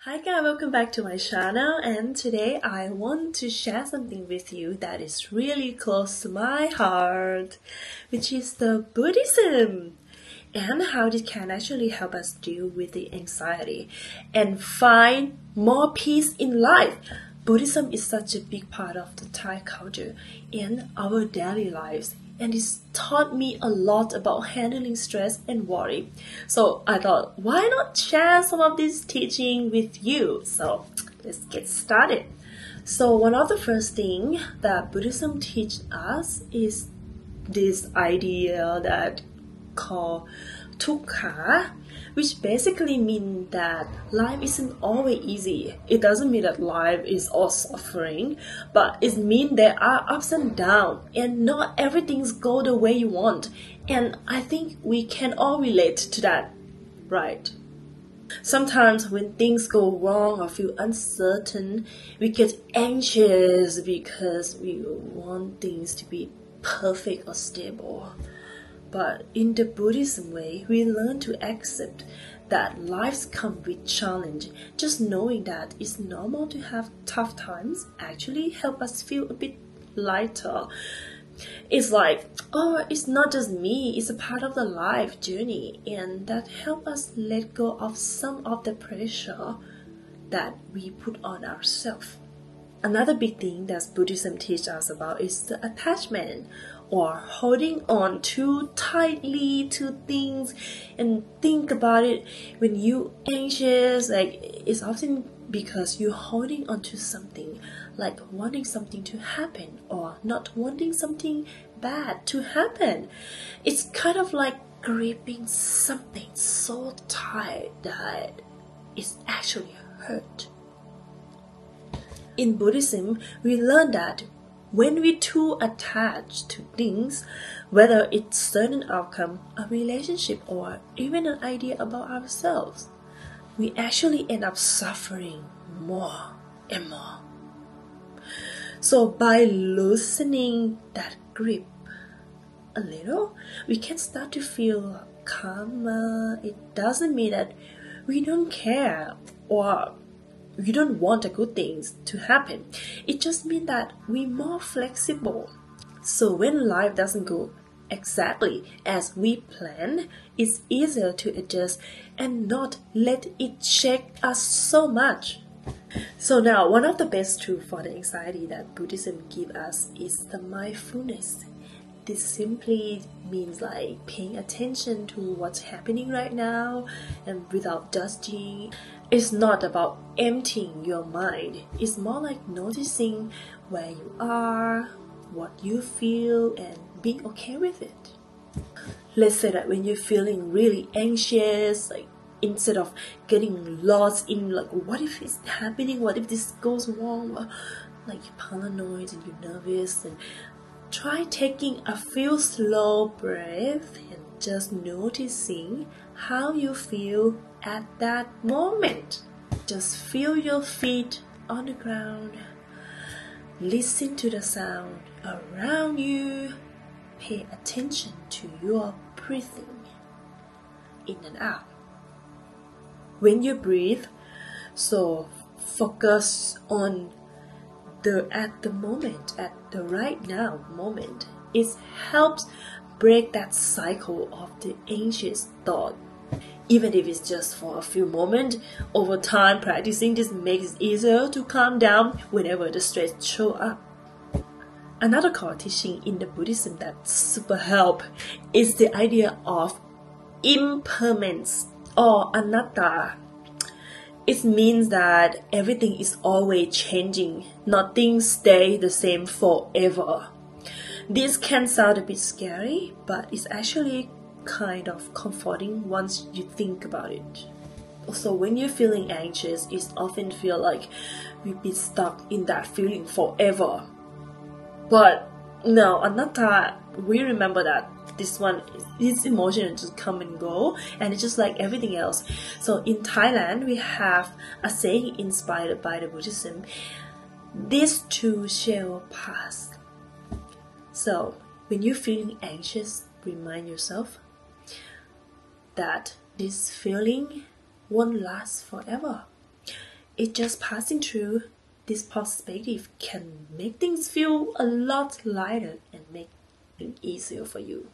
Hi guys, welcome back to my channel, and today I want to share something with you that is really close to my heart, which is the Buddhism and how it can actually help us deal with the anxiety and find more peace in life. Buddhism is such a big part of the Thai culture in our daily lives, and it's taught me a lot about handling stress and worry. So I thought, why not share some of this teaching with you? So let's get started. So one of the first thing that Buddhism teaches us is this idea that called dukkha, which basically means that life isn't always easy. It doesn't mean that life is all suffering, but it means there are ups and downs, and not everything's go the way you want. And I think we can all relate to that, right? Sometimes when things go wrong or feel uncertain, we get anxious because we want things to be perfect or stable. But in the Buddhism way, we learn to accept that lives come with challenge. Just knowing that it's normal to have tough times actually help us feel a bit lighter. It's like, oh, it's not just me, it's a part of the life journey, and that help us let go of some of the pressure that we put on ourselves. Another big thing that Buddhism teaches us about is the attachment, or holding on too tightly to things. And think about it, when you anxious, like it's often because you're holding on to something, like wanting something to happen or not wanting something bad to happen. It's kind of like gripping something so tight that it's actually hurt. In Buddhism, we learn that when we too attached to things, whether it's certain outcome, a relationship, or even an idea about ourselves, we actually end up suffering more and more. So by loosening that grip a little, we can start to feel calmer. It doesn't mean that we don't care or we don't want the good things to happen. It just means that we're more flexible. So when life doesn't go exactly as we plan, it's easier to adjust and not let it shake us so much. So now, one of the best tools for the anxiety that Buddhism gives us is the mindfulness. This simply means like paying attention to what's happening right now and without judging. It's not about emptying your mind. It's more like noticing where you are, what you feel, and being okay with it. Let's say that when you're feeling really anxious, like instead of getting lost in like what if it's happening, what if this goes wrong, like you're paranoid and you're nervous, and try taking a few slow breaths and just noticing how you feel at that moment. Just feel your feet on the ground. Listen to the sound around you. Pay attention to your breathing in and out. When you breathe, so focus on at the moment, at the right now moment. It helps break that cycle of the anxious thought. Even if it's just for a few moments, over time practicing this makes it easier to calm down whenever the stress shows up. Another core teaching in the Buddhism that super help is the idea of impermanence or anatta. It means that everything is always changing. Nothing stays the same forever. This can sound a bit scary, but it's actually kind of comforting once you think about it. Also, when you're feeling anxious, it often feels like we've been stuck in that feeling forever. But no, anatta, we remember that this emotion just come and go, and it's just like everything else. So in Thailand, we have a saying inspired by the Buddhism: this too shall pass. So when you're feeling anxious, remind yourself that this feeling won't last forever. It just passing through this perspective can make things feel a lot lighter and make it easier for you.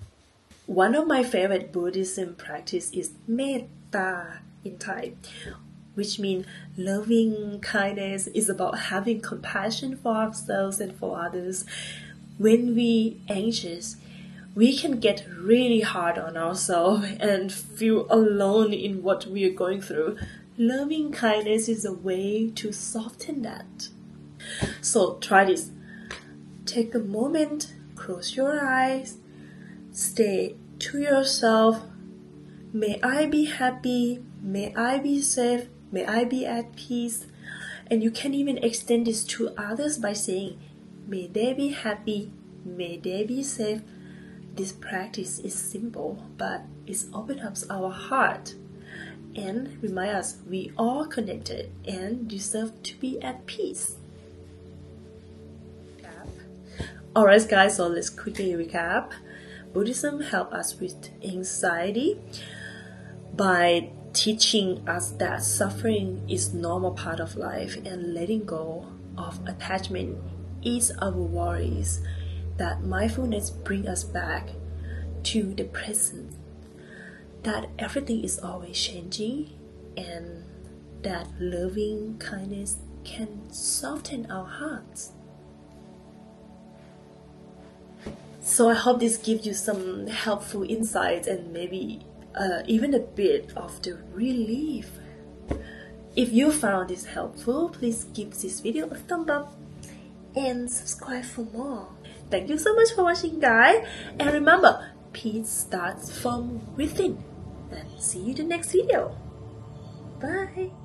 One of my favorite Buddhism practice is metta in Thai, which means loving kindness is about having compassion for ourselves and for others. When we anxious, we can get really hard on ourselves and feel alone in what we are going through. Loving kindness is a way to soften that. So try this. Take a moment, close your eyes, stay to yourself. May I be happy, may I be safe, may I be at peace. And you can even extend this to others by saying, may they be happy, may they be safe. This practice is simple, but it opens up our heart and remind us we are connected and deserve to be at peace. Alright guys, so let's quickly recap. Buddhism helps us with anxiety by teaching us that suffering is normal part of life and letting go of attachment is our worries. That mindfulness brings us back to the present, that everything is always changing, and that loving kindness can soften our hearts. So I hope this gives you some helpful insights and maybe even a bit of the relief. If you found this helpful, please give this video a thumb up and subscribe for more. Thank you so much for watching, guys, and remember, peace starts from within. And see you in the next video. Bye.